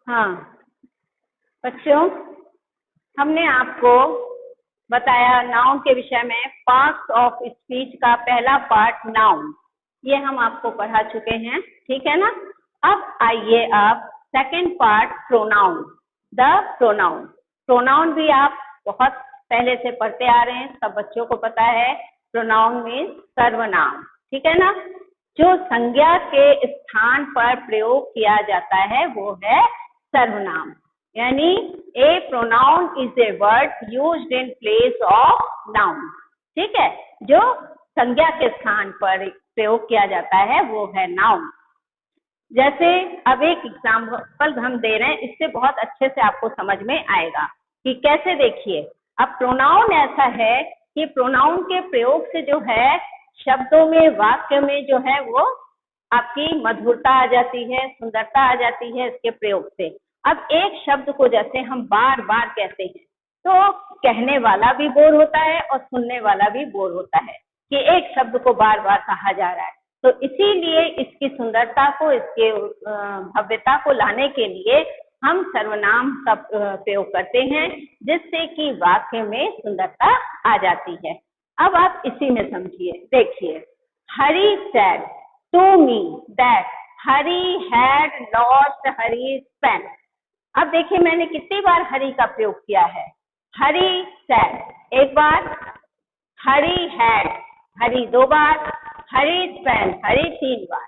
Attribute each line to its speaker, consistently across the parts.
Speaker 1: हाँ बच्चों, हमने आपको बताया नाउन के विषय में पार्ट्स ऑफ स्पीच का पहला पार्ट नाउन, ये हम आपको पढ़ा चुके हैं, ठीक है ना। अब आइए आप second part pronoun, the pronoun. Pronoun भी आप बहुत पहले से पढ़ते आ रहे हैं, सब बच्चों को पता है। प्रोनाउन मीन्स सर्वनाम, ठीक है ना। जो संज्ञा के स्थान पर प्रयोग किया जाता है वो है सर्वनाम, यानी a pronoun is a word used in place of noun, ठीक है। जो संज्ञा के स्थान पर प्रयोग किया जाता है वो है नाउन। जैसे अब एक एग्जाम्पल हम दे रहे हैं, इससे बहुत अच्छे से आपको समझ में आएगा कि कैसे। देखिए, अब प्रोनाउन ऐसा है कि प्रोनाउन के प्रयोग से जो है शब्दों में, वाक्य में जो है वो आपकी मधुरता आ जाती है, सुंदरता आ जाती है इसके प्रयोग से। अब एक शब्द को जैसे हम बार बार कहते हैं तो कहने वाला भी बोर होता है और सुनने वाला भी बोर होता है कि एक शब्द को बार बार कहा जा रहा है। तो इसीलिए इसकी सुंदरता को, इसके भव्यता को लाने के लिए हम सर्वनाम का प्रयोग करते हैं, जिससे कि वाक्य में सुंदरता आ जाती है। अब आप इसी में समझिए। देखिए, Hari said to me that Hari had lost Hari's pen. अब देखिए मैंने कितनी बार हरी का प्रयोग किया है। हरी सेड एक बार, हरी हैड हरी दो बार, हरीज पेन हरी तीन बार।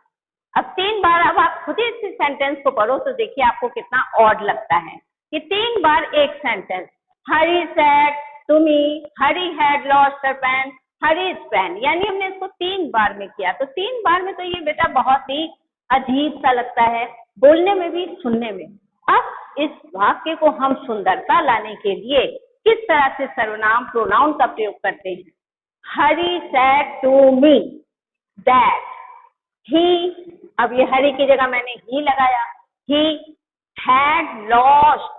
Speaker 1: अब तीन बार, अब आप खुद ही इस सेंटेंस को पढ़ो तो देखिए आपको कितना ऑड लगता है कि तीन बार एक sentence, Hari said to me, Hari had lost her pen, Hari's pen, यानी हमने इसको तीन बार में किया। तो तीन बार में तो ये बेटा बहुत ही अजीब सा लगता है, बोलने में भी सुनने में। अब इस वाक्य को हम सुंदरता लाने के लिए किस तरह से सर्वनाम प्रोनाउन का प्रयोग करते हैं। Hari said to me that he, अब ये हरी की जगह मैंने ही लगाया, he had lost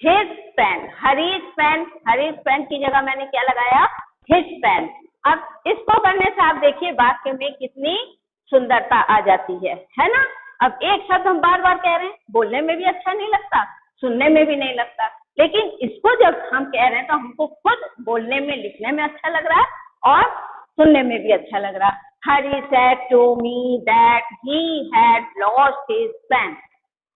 Speaker 1: his pen, Hari's pen की जगह मैंने क्या लगाया, हिज पेन। अब इसको करने से आप देखिए वाक्य में कितनी सुंदरता आ जाती है ना। अब एक शब्द हम बार बार कह रहे हैं, बोलने में भी अच्छा नहीं लगता, सुनने में भी नहीं लगता, लेकिन इसको जब हम कह रहे हैं तो हमको खुद बोलने में, लिखने में अच्छा लग रहा है और सुनने में भी अच्छा लग रहा है। Hari said to me that he had lost his pen,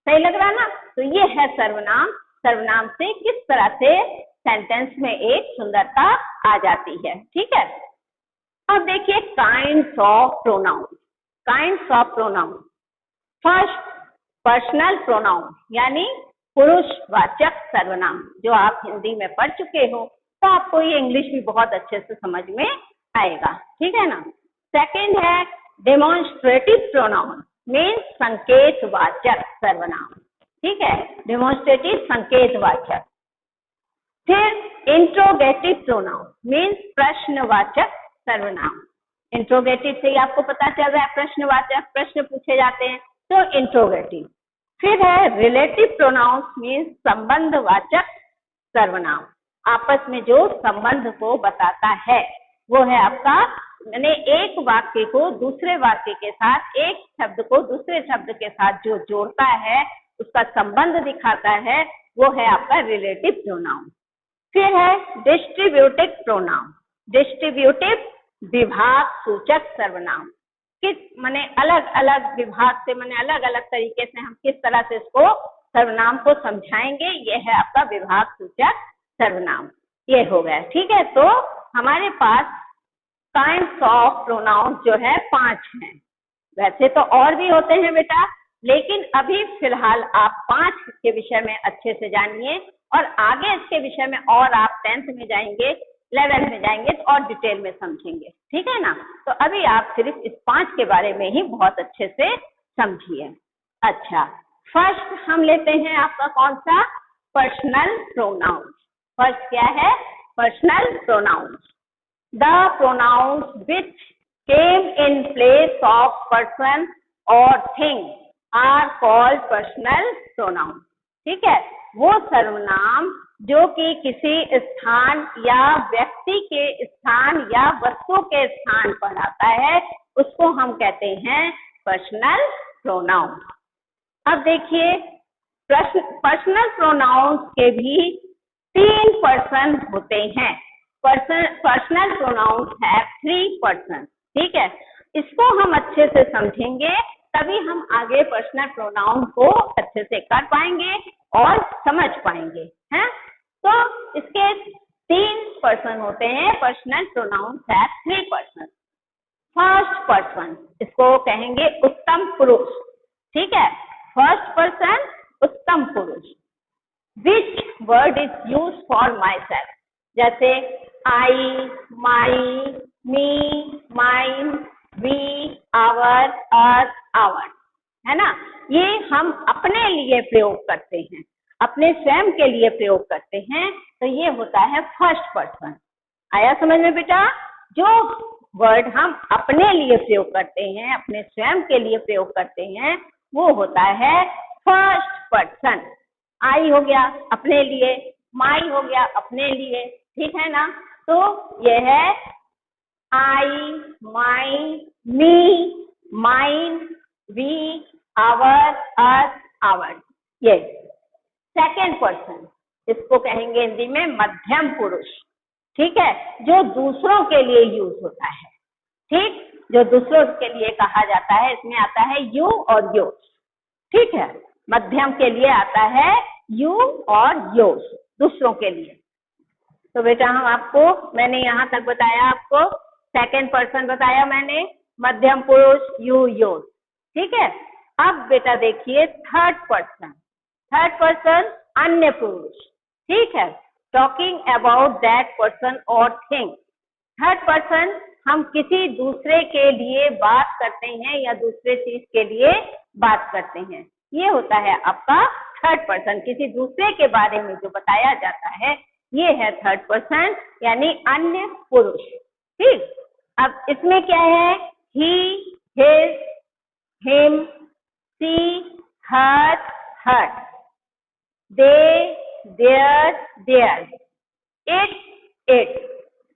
Speaker 1: सही लग रहा ना। तो ये है सर्वनाम। सर्वनाम से किस तरह से सेंटेंस में एक सुंदरता आ जाती है, ठीक है। अब देखिए kinds of pronoun. Kinds of pronoun, first personal pronoun, यानी पुरुषवाचक सर्वनाम, जो आप हिंदी में पढ़ चुके हो तो आपको ये इंग्लिश भी बहुत अच्छे से समझ में आएगा, ठीक है ना। सेकंड है डेमोन्स्ट्रेटिव प्रोनाउन, मीन्स संकेतवाचक सर्वनाम, ठीक है, डेमोन्स्ट्रेटिव संकेतवाचक। फिर इंट्रोगेटिव प्रोनाउन, मीन्स प्रश्नवाचक सर्वनाम। इंट्रोगेटिव से ही आपको पता चल रहा है प्रश्नवाचक, प्रश्न पूछे जाते हैं तो इंट्रोगेटिव। फिर है रिलेटिव प्रोनाउन, मीन्स संबंधवाचक सर्वनाम, आपस में जो संबंध को बताता है वो है आपका, मैंने एक वाक्य को दूसरे वाक्य के साथ, एक शब्द को दूसरे शब्द के साथ जो जोड़ता है, उसका संबंध दिखाता है, वो है आपका रिलेटिव प्रोनाउन। फिर है डिस्ट्रीब्यूटिव प्रोनाउन। डिस्ट्रीब्यूटिव विभाग सूचक सर्वनाम, किस माने अलग अलग विभाग से, माने अलग अलग तरीके से हम किस तरह से इसको सर्वनाम को समझाएंगे, ये है आपका विभाग सूचक सर्वनाम। ये हो गया, ठीक है। तो हमारे पास काइंड्स ऑफ प्रोनाउन जो है 5 हैं। वैसे तो और भी होते हैं बेटा, लेकिन अभी फिलहाल आप 5 के विषय में अच्छे से जानिए और आगे इसके विषय में और आप 10th में जाएंगे, 11th में जाएंगे तो और डिटेल में समझेंगे, ठीक है ना। तो अभी आप सिर्फ इस 5 के बारे में ही बहुत अच्छे से समझिए। अच्छा, फर्स्ट हम लेते हैं आपका कौन सा, पर्सनल प्रोनाउन। फर्स्ट क्या है, personal pronoun. The pronouns which came in place of person or thing are called personal pronouns, ठीक है। वो सर्वनाम जो कि किसी स्थान या व्यक्ति के स्थान या वस्तु के स्थान पर आता है, उसको हम कहते हैं पर्सनल प्रोनाउन। अब देखिए पर्सनल प्रोनाउंस के भी 3 पर्सन होते हैं। पर्सनल प्रोनाउंस है 3 पर्सन। ठीक है, इसको हम अच्छे से समझेंगे तभी हम आगे पर्सनल प्रोनाउन को अच्छे से कर पाएंगे और समझ पाएंगे, हैं? तो इसके 3 पर्सन होते हैं। पर्सनल प्रोनाउंस है 3 पर्सन। फर्स्ट पर्सन, इसको कहेंगे उत्तम पुरुष। ठीक है, फर्स्ट पर्सन उत्तम पुरुष। Which word is use for myself, I my, my, me, mine, we, our, अस, आवर, है ना? ये हम अपने लिए प्रयोग करते हैं, अपने स्वयं के लिए प्रयोग करते हैं, तो ये होता है फर्स्ट पर्सन। आया समझ में बेटा? जो वर्ड हम अपने लिए प्रयोग करते हैं, अपने स्वयं के लिए प्रयोग करते हैं, वो होता है फर्स्ट पर्सन। आई हो गया अपने लिए, माई हो गया अपने लिए, ठीक है ना? तो यह है I, my, me, mine, we, our, us, our. ये सेकेंड पर्सन, इसको कहेंगे हिंदी में मध्यम पुरुष। ठीक है, जो दूसरों के लिए यूज होता है। ठीक, जो दूसरों के लिए कहा जाता है, इसमें आता है यू और योर्स। ठीक है, मध्यम के लिए आता है यू और योर्स, दूसरों के लिए। तो बेटा हम आपको, मैंने यहाँ तक बताया, आपको सेकेंड पर्सन बताया मैंने, मध्यम पुरुष, यू, योर्स। ठीक है, अब बेटा देखिए थर्ड पर्सन। थर्ड पर्सन अन्य पुरुष। ठीक है, टॉकिंग अबाउट दैट पर्सन और थिंग। थर्ड पर्सन, हम किसी दूसरे के लिए बात करते हैं या दूसरे चीज के लिए बात करते हैं, ये होता है आपका थर्ड पर्सन। किसी दूसरे के बारे में जो बताया जाता है, ये है थर्ड पर्सन, यानी अन्य पुरुष। ठीक, अब इसमें क्या है? He, his, him, she, her, her, they, their, there, it, it.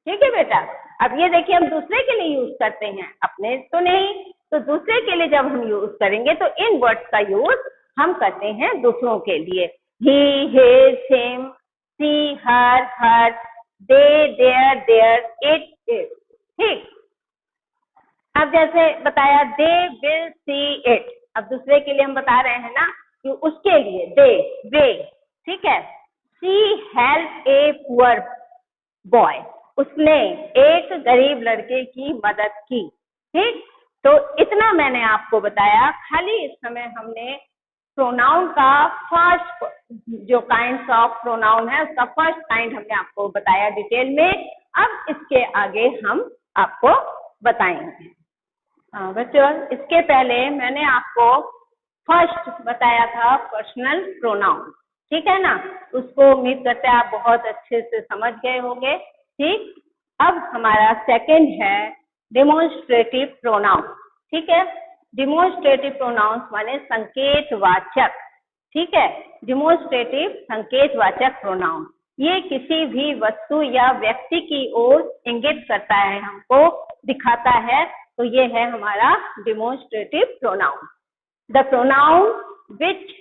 Speaker 1: ठीक है बेटा, अब ये देखिए हम दूसरे के लिए यूज करते हैं, अपने तो नहीं, तो दूसरे के लिए जब हम यूज करेंगे तो इन वर्ड्स का यूज हम करते हैं दूसरों के लिए। He, his, him, she, her, her, they, their, there, it, it. ठीक, अब जैसे बताया दे विल सी इट, अब दूसरे के लिए हम बता रहे हैं ना कि उसके लिए दे, वे। ठीक है, she help a poor boy, उसने एक गरीब लड़के की मदद की। ठीक, तो इतना मैंने आपको बताया। खाली इस समय हमने प्रोनाउन का फर्स्ट, जो काइंड्स ऑफ प्रोनाउन है उसका फर्स्ट काइंड हमने आपको बताया डिटेल में। अब इसके आगे हम आपको बताएंगे। बच्चों, इसके पहले मैंने आपको फर्स्ट बताया था पर्सनल प्रोनाउन। ठीक है ना, उसको उम्मीद करते हैं आप बहुत अच्छे से समझ गए होंगे। ठीक, अब हमारा सेकंड है डेमोन्स्ट्रेटिव प्रोनाउन। ठीक है, डेमोन्स्ट्रेटिव प्रोनाउंस माने संकेतवाचक। ठीक है, डेमोन्स्ट्रेटिव संकेतवाचक प्रोनाउन, ये किसी भी वस्तु या व्यक्ति की ओर इंगित करता है, हमको दिखाता है, तो ये है हमारा demonstrative pronoun. The pronoun which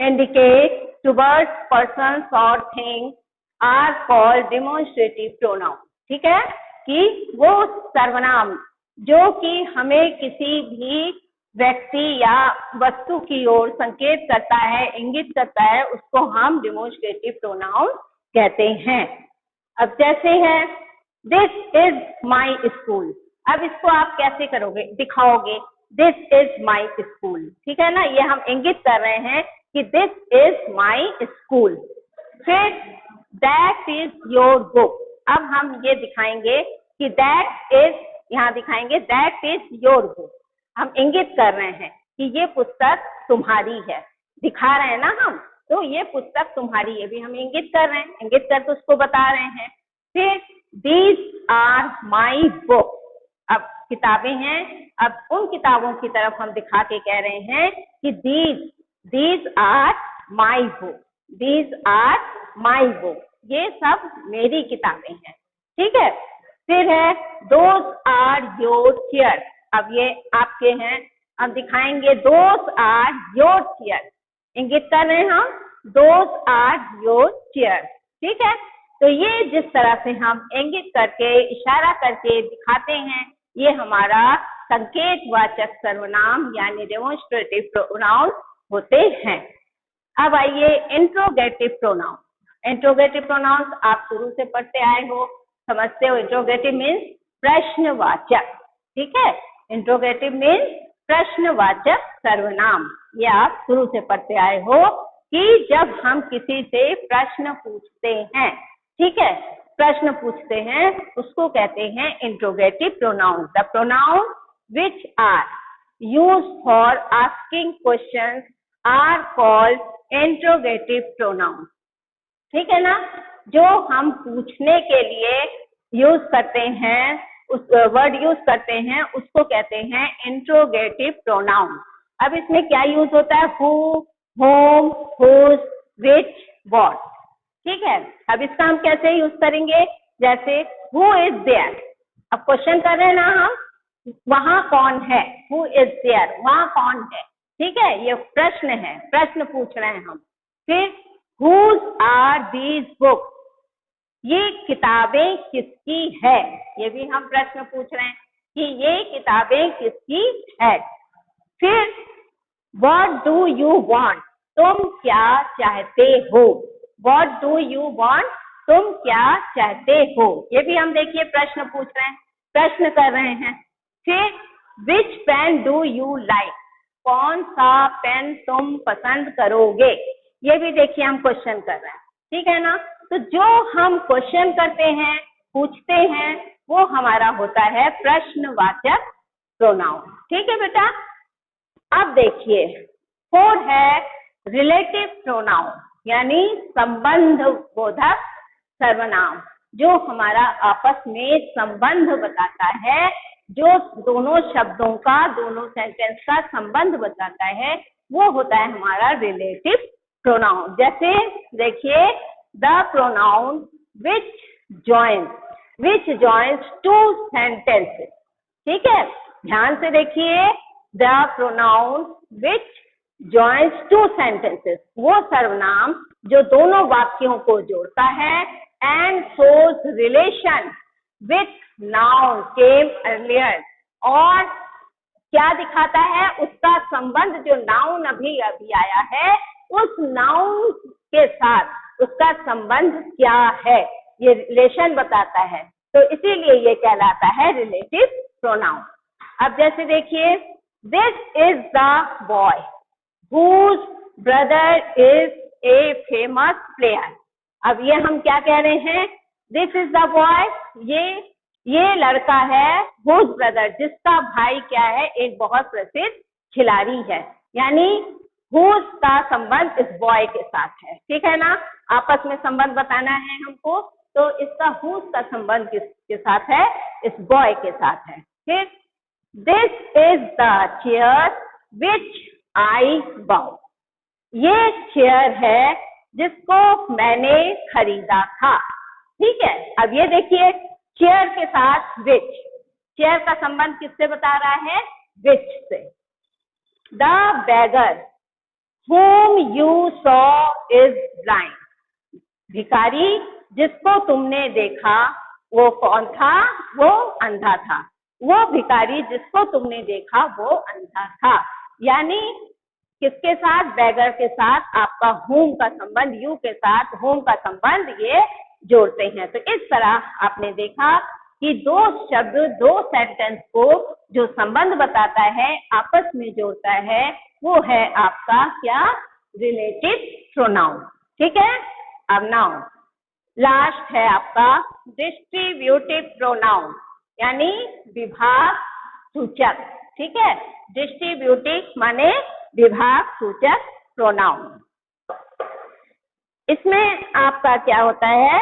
Speaker 1: indicate towards persons or things are called demonstrative pronoun। ठीक है, कि वो सर्वनाम जो कि हमें किसी भी व्यक्ति या वस्तु की ओर संकेत करता है, इंगित करता है, उसको हम डेमोन्स्ट्रेटिव प्रोनाउन कहते हैं। अब जैसे है दिस इज माई स्कूल, अब इसको आप कैसे करोगे, दिखाओगे, दिस इज माई स्कूल। ठीक है ना, ये हम इंगित कर रहे हैं कि दिस इज माई स्कूल। फिर दैट इज योर बुक, अब हम ये दिखाएंगे कि दैट इज, यहाँ दिखाएंगे दैट इज योर बुक, हम इंगित कर रहे हैं कि ये पुस्तक तुम्हारी है, दिखा रहे हैं ना हम, तो ये पुस्तक तुम्हारी, ये भी हम इंगित कर रहे हैं, इंगित करके उसको बता रहे हैं। फिर दीज आर माई बुक, अब किताबें हैं, अब उन किताबों की तरफ हम दिखा के कह रहे हैं कि these are my book, these are my book, ये सब मेरी किताबें हैं। ठीक है, फिर है दोज आर योर चेयर, अब ये आपके हैं, अब दिखाएंगे दोज आर योर चेयर, इंगित कर रहे हैं हम, दोज आर योर चेयर। ठीक है, तो ये जिस तरह से हम इंगित करके इशारा करके दिखाते हैं, ये हमारा संकेतवाचक सर्वनाम यानी डेमोन्स्ट्रेटिव प्रोनाउन होते हैं। अब आइए इंट्रोगेटिव प्रोनाउन। इंट्रोगेटिव प्रोनाउन आप शुरू से पढ़ते आए हो, समझते हो। इंट्रोगेटिव मीन्स प्रश्नवाचक। ठीक है, इंट्रोगेटिव मीन्स प्रश्नवाचक सर्वनाम। ये आप शुरू से पढ़ते आए हो कि जब हम किसी से प्रश्न पूछते हैं, ठीक है, प्रश्न पूछते हैं, उसको कहते हैं interrogative pronoun. The pronoun which are used for asking questions are called interrogative pronoun. ठीक है ना, जो हम पूछने के लिए यूज करते हैं, उस वर्ड यूज करते हैं, उसको कहते हैं इंट्रोगेटिव प्रोनाउन। अब इसमें क्या यूज होता है? Who, whom, whose, which, what. ठीक है, अब इसका हम कैसे यूज करेंगे? जैसे हु इज देयर, अब क्वेश्चन कर रहे हैं ना हम, वहां कौन है? हु इज देयर, वहां कौन है? ठीक है, ये प्रश्न है, प्रश्न पूछ रहे हैं हम। फिर हुज आर दीज बुक्स, ये किताबें किसकी है? ये भी हम प्रश्न पूछ रहे हैं कि ये किताबें किसकी है। फिर व्हाट डू यू वांट, तुम क्या चाहते हो? व्हाट डू यू वांट, तुम क्या चाहते हो? ये भी हम देखिए प्रश्न पूछ रहे हैं, प्रश्न कर रहे हैं। फिर विच पेन डू यू लाइक, कौन सा पेन तुम पसंद करोगे? ये भी देखिए हम क्वेश्चन कर रहे हैं। ठीक है ना, तो जो हम क्वेश्चन करते हैं, पूछते हैं, वो हमारा होता है प्रश्नवाचक प्रोनाउन। ठीक है बेटा, अब देखिए 4 है रिलेटिव प्रोनाउन यानी संबंध बोधक सर्वनाम, जो हमारा आपस में संबंध बताता है, जो दोनों शब्दों का, दोनों सेंटेंस का संबंध बताता है, वो होता है हमारा रिलेटिव प्रोनाउन। जैसे देखिए the pronoun which joins two sentences. ठीक है, ध्यान से देखिए, the pronoun which joins two sentences, वो सर्वनाम जो दोनों वाक्यों को जोड़ता है, and shows relation with noun came earlier, और क्या दिखाता है? उसका संबंध, जो नाउन अभी अभी आया है, उस नाउन के साथ उसका संबंध क्या है, ये रिलेशन बताता है। तो इसीलिए ये कहलाता है रिलेटिव प्रोनाउन। अब जैसे देखिए this is the boy whose brother is a famous player. अब ये हम क्या कह रहे हैं? दिस इज द बॉय, ये लड़का है, हुज ब्रदर, जिसका भाई क्या है? एक बहुत प्रसिद्ध खिलाड़ी है। यानी हुज का संबंध इस बॉय के साथ है। ठीक है ना, आपस में संबंध बताना है हमको, तो इसका हुज का संबंध किसके साथ है? इस बॉय के साथ है। फिर this is the chair which I bought, ये चेयर है जिसको मैंने खरीदा था। ठीक है, अब ये देखिए चेयर के साथ विच, चेयर का संबंध किससे बता रहा है? विच से। The beggar whom you saw is blind, भिखारी जिसको तुमने देखा वो कौन था? वो अंधा था। वो भिखारी जिसको तुमने देखा वो अंधा था। यानी किसके साथ? बैगर के साथ आपका होम का संबंध, यू के साथ होम का संबंध ये जोड़ते हैं। तो इस तरह आपने देखा कि दो शब्द, दो सेंटेंस को जो संबंध बताता है, आपस में जोड़ता है, वो है आपका क्या? Relative pronoun. ठीक है, अब नाउन लास्ट है आपका डिस्ट्रीब्यूटिव प्रोनाउन यानी विभाग सूचक। ठीक है, डिस्ट्रीब्यूटिव माने विभाग सूचक प्रोनाउन। इसमें आपका क्या होता है?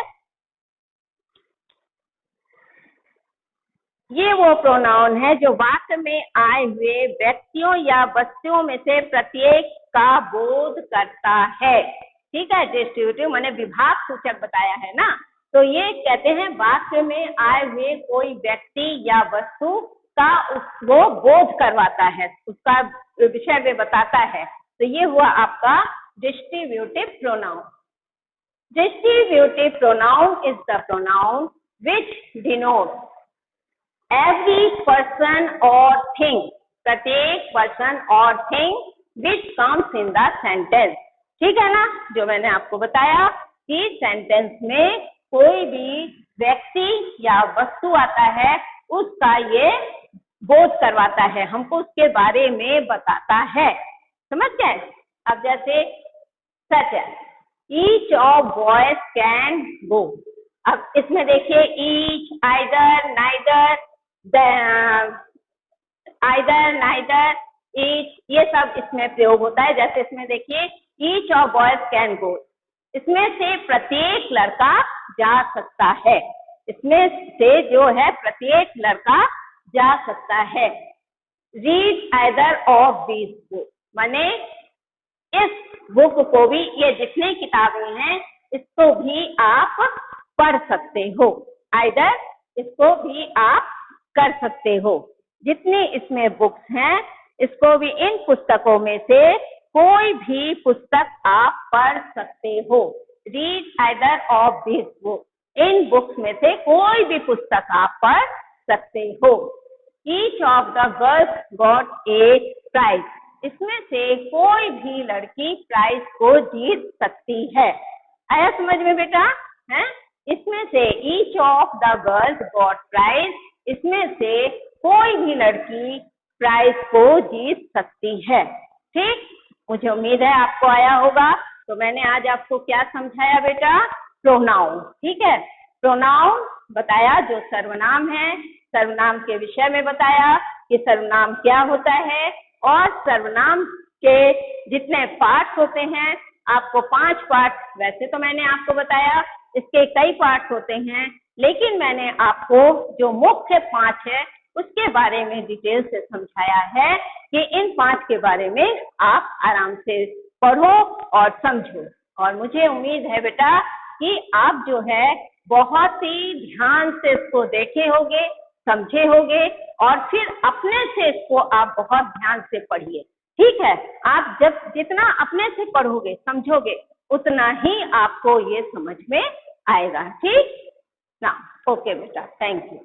Speaker 1: ये वो प्रोनाउन है जो वाक्य में आए हुए व्यक्तियों या वस्तुओं में से प्रत्येक का बोध करता है। ठीक है, डिस्ट्रीब्यूटिव माने विभाग सूचक बताया है ना, तो ये कहते हैं वाक्य में आए हुए कोई व्यक्ति या वस्तु का वो बोध करवाता है, उसका विषय में बताता है। तो ये हुआ आपका distributive pronoun. Distributive pronoun is the pronoun which denotes every person or thing, प्रत्येक person or thing which comes in the sentence। ठीक है ना, जो मैंने आपको बताया कि सेंटेंस में कोई भी व्यक्ति या वस्तु आता है उसका ये बोध करवाता है, हमको उसके बारे में बताता है। समझ गए? अब जैसे सच है, each of boys can go। अब इसमें देखिए each, either, neither, each, ये सब इसमें प्रयोग होता है। जैसे इसमें देखिए each of boys can go, इसमें से प्रत्येक लड़का जा सकता है, इसमें से जो है प्रत्येक लड़का जा सकता है। read either of these books, माने इस बुक को भी, ये जितने किताबें हैं इसको भी आप पढ़ सकते हो। आइदर, इसको भी आप कर सकते हो। जितनी इसमें बुक्स हैं इसको भी, इन पुस्तकों में से कोई भी पुस्तक आप पढ़ सकते हो। Read either of this book, इन बुक्स में से कोई भी पुस्तक आप पढ़ सकते हो। Each of the girls got a prize, इसमें से कोई भी लड़की प्राइज को जीत सकती है। आया समझ में बेटा? है, इसमें से each of the girls got prize, इसमें से कोई भी लड़की प्राइज को जीत सकती है। ठीक, मुझे उम्मीद है आपको आया होगा। तो मैंने आज आपको क्या समझाया बेटा? प्रोनाउन। ठीक है, प्रोनाउन बताया जो सर्वनाम है, सर्वनाम के विषय में बताया कि सर्वनाम क्या होता है, और सर्वनाम के जितने पार्ट्स होते हैं, आपको 5 पार्ट, वैसे तो मैंने आपको बताया इसके कई पार्ट्स होते हैं, लेकिन मैंने आपको जो मुख्य 5 है उसके बारे में डिटेल से समझाया है कि इन 5 के बारे में आप आराम से पढ़ो और समझो। और मुझे उम्मीद है बेटा कि आप जो है बहुत ही ध्यान से इसको देखे होंगे, समझे होंगे, और फिर अपने से इसको आप बहुत ध्यान से पढ़िए। ठीक है, आप जब जितना अपने से पढ़ोगे, समझोगे, उतना ही आपको ये समझ में आएगा। ठीक ना? ओके बेटा, थैंक यू।